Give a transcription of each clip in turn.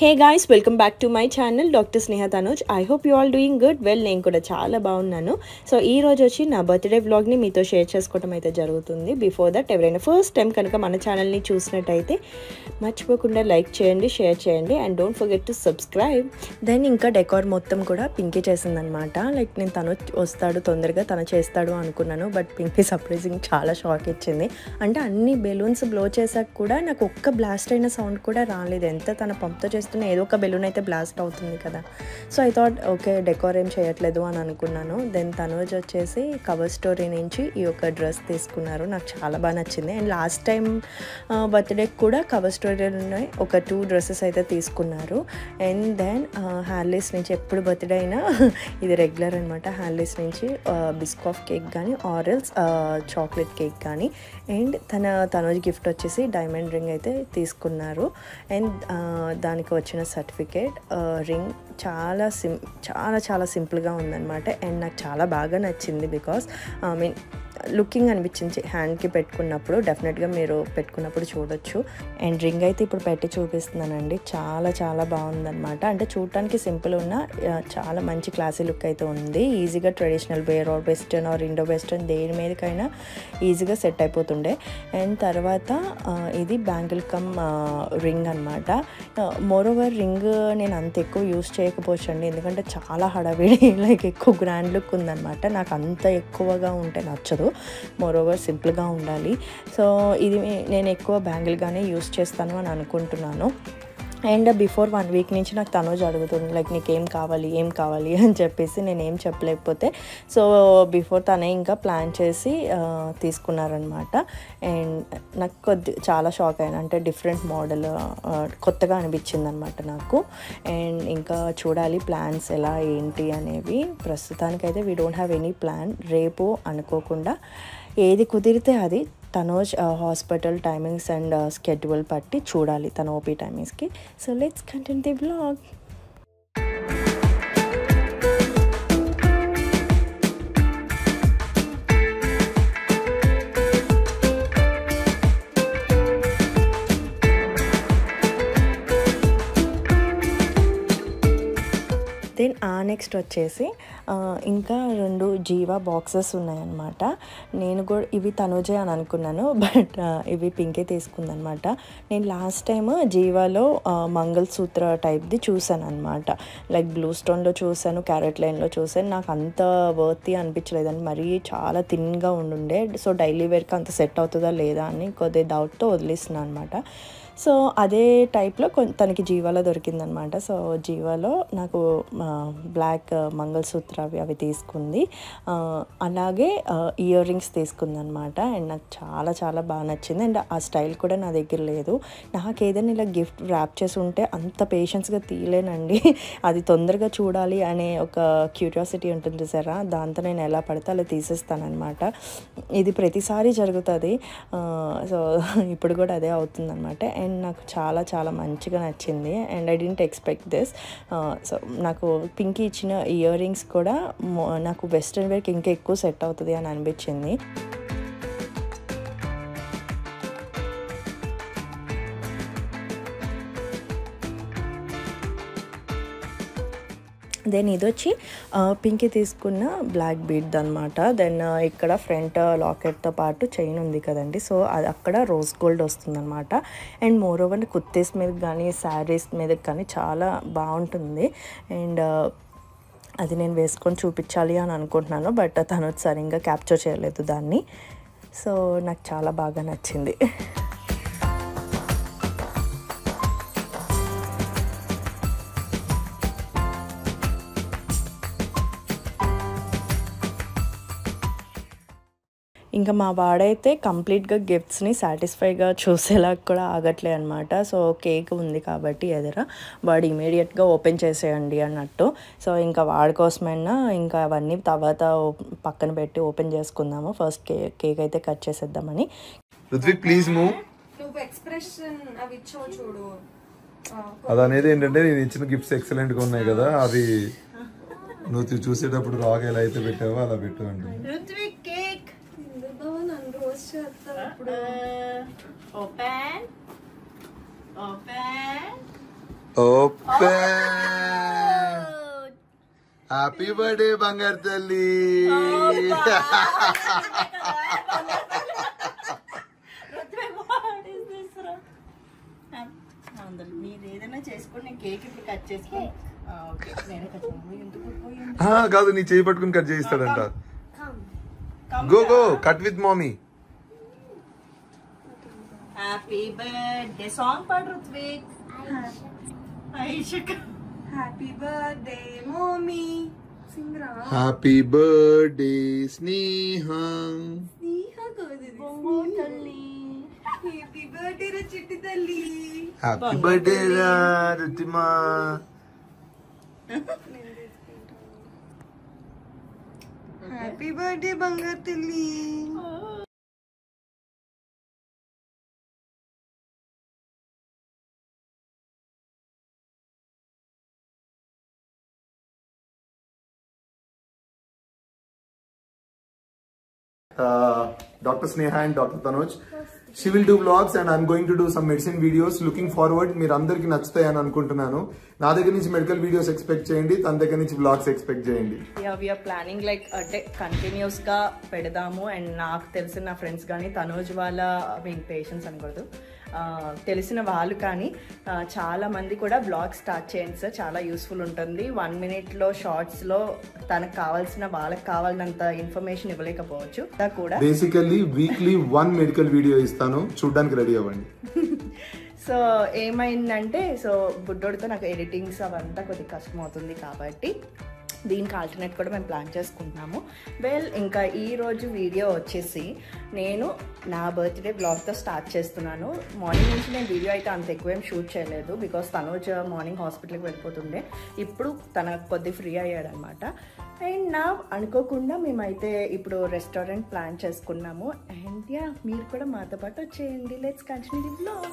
Hey guys, welcome back to my channel doctor Sneha Tanoj. I hope you all doing good. Well, నేను కూడా చాలా బాగున్నాను. So ఈ రోజు వచ్చి నా బర్త్డే వ్లాగ్ని మీతో షేర్ చేసుకోవడం అయితే జరుగుతుంది. బిఫోర్ దట్, ఎవరైనా ఫస్ట్ టైం కనుక మన ఛానల్ని చూసినట్టయితే మర్చిపోకుండా లైక్ చేయండి, షేర్ చేయండి and don't forget to subscribe. Then ఇంకా డెకార్ మొత్తం కూడా పింకీ చేసిందనమాట. లైక్ నేను తను వస్తాడు తొందరగా తను చేస్తాడు అనుకున్నాను, బట్ పింకీ సర్ప్రైజింగ్ చాలా షాక్ ఇచ్చింది. అంటే అన్ని బెలూన్స్ బ్లో చేశాక కూడా నాకు ఒక్క బ్లాస్ట్ అయిన సౌండ్ కూడా రాలేదు. ఎంత తన పంప్తో చేస్తున్న ఏదో ఒక బెలూన్ అయితే బ్లాస్ట్ అవుతుంది కదా. So I thought okay, decor ఏం చేయట్లేదు అని అనుకున్నాను. దెన్ తనోజ్ వచ్చేసి కవర్ స్టోరీ నుంచి ఈ యొక్క డ్రెస్ తీసుకున్నారు. నాకు చాలా బాగా నచ్చింది. అండ్ లాస్ట్ టైం బర్త్డేకి కూడా కవర్ స్టోరీలో ఒక 2 డ్రెస్సెస్ అయితే తీసుకున్నారు. అండ్ దెన్ హ్యార్లీస్ నుంచి ఎప్పుడు బర్త్డే అయినా ఇది రెగ్యులర్ అనమాట. హ్యార్లీస్ నుంచి బిస్కాఫ్ కేక్ కానీ ఆరెల్స్ చాక్లెట్ కేక్ కానీ. అండ్ తనోజ్ గిఫ్ట్ వచ్చేసి డైమండ్ రింగ్ అయితే తీసుకున్నారు. అండ్ దానికి వచ్చిన సర్టిఫికేట్ రింగ్ చాలా చాలా సింపుల్గా ఉందన్నమాట. అండ్ నాకు చాలా బాగా నచ్చింది. బికాస్ ఐ మీన్ లుకింగ్ అనిపించింది హ్యాండ్కి పెట్టుకున్నప్పుడు. డెఫినెట్గా మీరు పెట్టుకున్నప్పుడు చూడొచ్చు. అండ్ రింగ్ అయితే ఇప్పుడు పెట్టి చూపిస్తున్నానండి. చాలా చాలా బాగుందన్నమాట. అంటే చూడటానికి సింపుల్ ఉన్న చాలా మంచి క్లాసీ లుక్ అయితే ఉంది. ఈజీగా traditional wear or western or Indo western దేని మీదకైనా ఈజీగా సెట్ అయిపోతుండే. అండ్ తర్వాత ఇది బ్యాంగిల్ కమ్ రింగ్ అనమాట. మోర్ ఓవర్ రింగ్ నేను అంత ఎక్కువ యూస్ చేయకపోవచ్చండి, ఎందుకంటే చాలా హడావిడి లైక్ ఎక్కువ గ్రాండ్ లుక్ ఉందన్నమాట. నాకు అంత ఎక్కువగా ఉంటే నచ్చదు. మోర్ ఓవర్ సింపుల్గా ఉండాలి. సో ఇది నేను ఎక్కువ బ్యాంగిల్గానే యూస్ చేస్తాను అని అనుకుంటున్నాను. అండ్ బిఫోర్ 1 వీక్ నుంచి నాకు తనోజ్ అడుగుతుంది లైక్ నీకేం కావాలి ఏం కావాలి అని చెప్పేసి. నేనేం చెప్పలేకపోతే సో బిఫోర్ తనే ఇంకా ప్లాన్ చేసి తీసుకున్నారనమాట. అండ్ నాకు చాలా షాక్ అయినా, అంటే డిఫరెంట్ మోడల్ కొత్తగా అనిపించింది అనమాట నాకు. అండ్ ఇంకా చూడాలి ప్లాన్స్ ఎలా ఏంటి అనేవి. ప్రస్తుతానికైతే we don't have any plan. రేపు అనుకోకుండా ఏది కుదిరితే అది Tanoj hospital timings and schedule పట్టి చూడాలి తన ఓపీ టైమింగ్స్కి. So let's continue the vlog. Then next వచ్చేసి ఇంకా 2 జీవా బాక్సెస్ ఉన్నాయన్నమాట. నేను కూడా ఇవి తనోజే అని అనుకున్నాను, బట్ ఇవి పింకే తీసుకుందనమాట. నేను లాస్ట్ టైం జీవాలో మంగళసూత్ర టైప్ది చూసాను అనమాట. లైక్ బ్లూ స్టోన్లో చూసాను, క్యారెట్ లైన్లో చూసాను. నాకు అంత వర్తీ అనిపించలేదండి, మరీ చాలా థిన్గా ఉండుండే. సో డైలీ వేర్కి అంత సెట్ అవుతుందా లేదా అని కొద్దిగా డౌట్తో వదిలేస్తున్నాను అనమాట. సో అదే టైప్లో తనకి జీవాలో దొరికిందనమాట. సో జీవాలో నాకు బ్లాక్ మంగళసూత్ర అవి తీసుకుంది. అలాగే ఇయర్ రింగ్స్ తీసుకుందనమాట. అండ్ నాకు చాలా చాలా బాగా నచ్చింది. అండ్ ఆ స్టైల్ కూడా నా దగ్గర లేదు. నాకు ఏదైనా ఇలా గిఫ్ట్ ర్యాప్ చేసి ఉంటే అంత పేషెన్స్గా తీయలేనండి. అది తొందరగా చూడాలి అనే ఒక క్యూరియాసిటీ ఉంటుంది చూసారా, దాంతో నేను ఎలా పడితే అలా తీసేస్తానమాట. ఇది ప్రతిసారి జరుగుతుంది. సో ఇప్పుడు కూడా అదే అవుతుందన్నమాట. అండ్ నాకు చాలా చాలా మంచిగా నచ్చింది. And I didn't expect this. So నాకు పింకీ ఇచ్చిన ఇయర్ రింగ్స్ కూడా నాకు వెస్ట్రన్ వేర్కి ఇంకా ఎక్కువ సెట్ అవుతుంది అని అనిపించింది. దెన్ ఇది వచ్చి పింకీ తీసుకున్న బ్లాక్ బీడ్ అనమాట. దెన్ ఇక్కడ ఫ్రంట్ లాకెట్తో పాటు చైన్ ఉంది కదండి, సో అది అక్కడ రోజ్ గోల్డ్ వస్తుందన్నమాట. అండ్ మోర్ ఓవర్ కుర్తీస్ మీద కానీ శారీస్ మీద కానీ చాలా బాగుంటుంది. అండ్ అది నేను వేసుకొని చూపించాలి అని అనుకుంటున్నాను, బట్ తను సరిగ్గా క్యాప్చర్ చేయలేదు దాన్ని. సో నాకు చాలా బాగా నచ్చింది. ఇంకా మా వాడైతే కంప్లీట్గా గిఫ్ట్స్ని సాటిస్ఫైగా చూసేలా కూడా ఆగట్లే అనమాట. సో కేక్ ఉంది కాబట్టి ఎదుర వాడు ఇమీడియట్గా ఓపెన్ చేసేయండి అన్నట్టు. సో ఇంకా వాడి కోసమైనా ఇంకా అవన్నీ తర్వాత పక్కన పెట్టి ఓపెన్ చేసుకుందాము. ఫస్ట్ కేక్ అయితే కట్ చేసేద్దామని. Please move. అది అనేది ఏంటంటే నేను ఇచ్చిన గిఫ్ట్స్ ఎక్సలెంట్గా ఉన్నాయి కదా, అది నువ్వు చూసేటప్పుడు రాగా ఎలా అయితే పెట్టావో అలా పెట్టు అంటే. Open open. హ్యాపీ బర్త్డే బంగారు తల్లి. మీరు ఏదైనా చేసుకోండి, నేను కేక్ ఇప్పుడు కట్ చేసుకొని కాదు, నీ చేయి పట్టుకుని కట్ చేయిస్తాడంట. Go go cut with mummy. Happy birthday song పాడు Ruthvik. Happy birthday mummy. Happy birthday Sneha. Happy birthday రా చిట్టి తల్లి. హ్యాపీ బర్త్డే రా రుతిమా. హ్యాపీ బర్త్డే బంగారు తల్లి. Dr. Sneha and Dr. Tanuj. She will do vlogs and I'm going to do some medicine videos. Looking forward. మీరు అందరికి నచ్చుతాయి అని అనుకుంటున్నాను. నా దగ్గర నుంచి మెడికల్ వీడియోస్ ఎక్స్పెక్ట్ చేయండి, తన దగ్గర నుంచి వ్లాగ్స్ ఎక్స్పెక్ట్ చేయండి. వీఆర్ ప్లానింగ్ లైక్ అంటే కంటిన్యూస్ గా పెడదాము. అండ్ నాకు తెలిసిన నా ఫ్రెండ్స్ కానీ తనూజ్ వాళ్ళ పేషెంట్స్ అనకూడదు, తెలిసిన వాళ్ళు కానీ చాలా మంది కూడా బ్లాగ్ స్టార్ట్ చేయండి సార్, చాలా యూస్ఫుల్ ఉంటుంది. 1 minute షార్ట్స్లో తనకు కావాల్సిన వాళ్ళకి కావాలన్నంత ఇన్ఫర్మేషన్ ఇవ్వలేకపోవచ్చు కూడా. బేసికల్లీ వీక్లీ 1 మెడికల్ వీడియో ఇస్తాను, చూడడానికి రెడీ అవ్వండి. సో ఏమైందంటే, సో బుడ్డోడితో నాకు ఎడిటింగ్స్ అవంతా కొద్దిగా కష్టం అవుతుంది కాబట్టి దీనికి ఆల్టర్నేట్ కూడా మేము ప్లాన్ చేసుకుంటున్నాము. ఇంకా ఈరోజు వీడియో వచ్చేసి నేను నా బర్త్డే బ్లాగ్తో స్టార్ట్ చేస్తున్నాను. మార్నింగ్ నుంచి నేను వీడియో అయితే అంత ఎక్కువ ఏం షూట్ చేయలేదు, బికాస్ తనూజ్ మార్నింగ్ హాస్పిటల్కి వెళ్ళిపోతుండే. ఇప్పుడు తన కొద్ది ఫ్రీ అయ్యాడనమాట. అండ్ నా అనుకోకుండా మేమైతే ఇప్పుడు రెస్టారెంట్ ప్లాన్ చేసుకున్నాము. అండ్ యా, మీరు కూడా మాతో పాటు వచ్చేయండి. Let's continue the blog.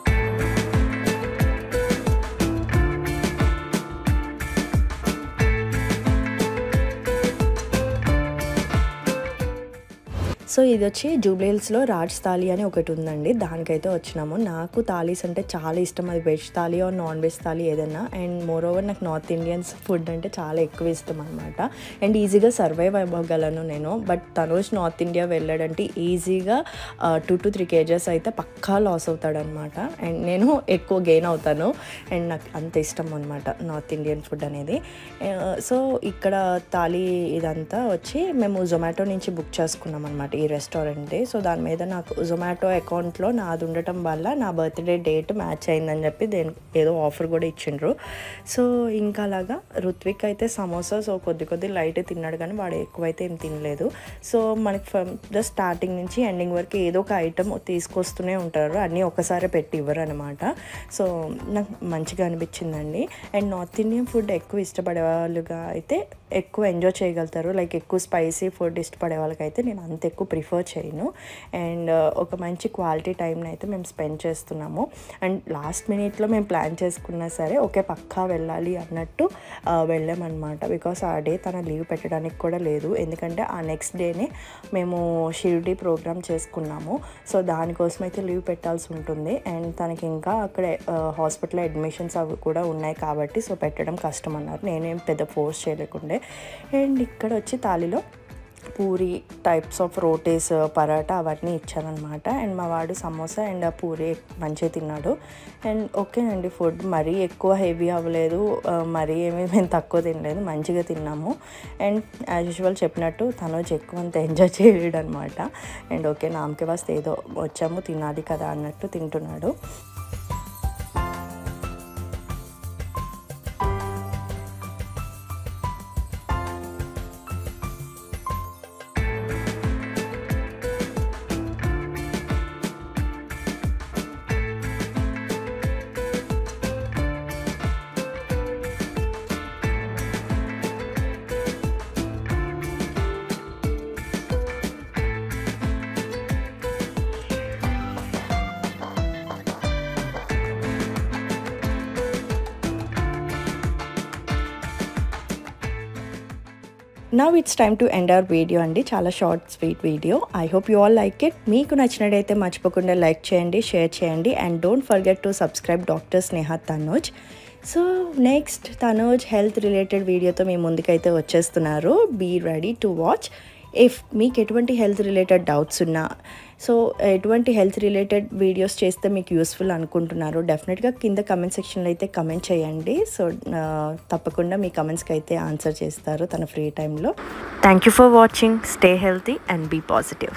So ఇది వచ్చి జూబ్లీ హిల్స్లో రాజ్ థాలీ అని ఒకటి ఉందండి, దానికైతే వచ్చినాము. నాకు థాలీస్ అంటే చాలా ఇష్టం, అది veg thali or non veg thali ఏదైనా. అండ్ మోర్ ఓవర్ నాకు నార్త్ ఇండియన్స్ ఫుడ్ అంటే చాలా ఎక్కువ ఇష్టం అనమాట. అండ్ ఈజీగా సర్వైవ్ అవ్వగలను నేను. బట్ తనూజ్ నార్త్ ఇండియా వెళ్ళాడంటే ఈజీగా 2 to 3 kgs అయితే పక్కా లాస్ అవుతాడనమాట. అండ్ నేను ఎక్కువ గెయిన్ అవుతాను. అండ్ నాకు అంత ఇష్టం అనమాట నార్త్ ఇండియన్ ఫుడ్ అనేది. సో ఇక్కడ థాలీ ఇదంతా వచ్చి మేము జొమాటో నుంచి బుక్ చేసుకున్నాం అనమాట ఈ రెస్టారెంట్. సో దాని మీద నాకు జొమాటో అకౌంట్లో నాది ఉండటం వల్ల నా బర్త్డే డేట్ మ్యాచ్ అయిందని చెప్పి ఏదో ఆఫర్ కూడా ఇచ్చిండ్రు. సో ఇంకా అలాగా రుత్విక్ అయితే సమోసా సో కొద్ది లైట్ తిన్నాడు, కానీ వాడు ఎక్కువైతే ఏం తినలేదు. సో మనకి ద స్టార్టింగ్ నుంచి ఎండింగ్ వరకు ఏదో ఒక ఐటమ్ తీసుకొస్తూనే ఉంటారు, అన్నీ ఒకసారి పెట్టి ఇవ్వరు అనమాట. సో నాకు మంచిగా అనిపించిందండి. అండ్ నార్త్ ఇండియన్ ఫుడ్ ఎక్కువ ఇష్టపడే వాళ్ళుగా అయితే ఎక్కువ ఎంజాయ్ చేయగలుగుతారు. లైక్ ఎక్కువ స్పైసీ ఫుడ్ ఇష్టపడే వాళ్ళకైతే నేను అంత ఎక్కువ ప్రిఫర్ చేయను. అండ్ ఒక మంచి క్వాలిటీ టైంని అయితే మేము స్పెండ్ చేస్తున్నాము. అండ్ లాస్ట్ మినిట్లో మేము ప్లాన్ చేసుకున్నా సరే ఓకే పక్కా వెళ్ళాలి అన్నట్టు వెళ్ళామన్నమాట. బికాస్ ఆ డే తన లీవ్ పెట్టడానికి కూడా లేదు, ఎందుకంటే ఆ నెక్స్ట్ డేనే మేము షిరిడి ప్రోగ్రామ్ చేసుకున్నాము. సో దానికోసం అయితే లీవ్ పెట్టాల్సి ఉంటుంది. అండ్ తనకి ఇంకా అక్కడే హాస్పిటల్ అడ్మిషన్స్ అవి కూడా ఉన్నాయి కాబట్టి సో పెట్టడం కష్టం అన్నారు. నేనేం పెద్ద ఫోర్స్ చేయలేకుండే. అండ్ ఇక్కడ వచ్చి థాలీలో పూరి టైప్స్ ఆఫ్ రోటీస్ పరాటా అవన్నీ ఇచ్చారనమాట. అండ్ మా వాడు సమోసా అండ్ పూరి మంచిగా తిన్నాడు. అండ్ ఓకేనండి, ఫుడ్ మరీ ఎక్కువ హెవీ అవ్వలేదు, మరీ ఏమీ మేము తక్కువ తినలేదు, మంచిగా తిన్నాము. అండ్ యాజ్ యూజువల్ చెప్పినట్టు తనూజ్ ఎక్కువ అంత ఎంజాయ్ చేయలేడు అనమాట. అండ్ ఓకే నామకే వస్తే ఏదో వచ్చాము తినాలి కదా అన్నట్టు తింటున్నాడు. Now it's time to end our video అండి. చాలా short sweet video. I hope you all like it. మీకు నచ్చినట్టయితే మర్చిపోకుండా లైక్ చేయండి, షేర్ చేయండి. And don't forget to subscribe doctor Sneha Tanuj. So next Tanoj health related వీడియోతో మీ ముందుకైతే వచ్చేస్తున్నారు. Be ready to watch. If మీకు ఎటువంటి హెల్త్ రిలేటెడ్ డౌట్స్ ఉన్నా, సో ఎటువంటి హెల్త్ రిలేటెడ్ వీడియోస్ చేస్తే మీకు యూస్ఫుల్ అనుకుంటున్నారు, డెఫినెట్గా కింద కమెంట్ సెక్షన్లో అయితే కమెంట్ చేయండి. సో తప్పకుండా మీ కమెంట్స్కి అయితే ఆన్సర్ చేస్తారు తన ఫ్రీ టైంలో. Thank you for watching. Stay healthy and be positive.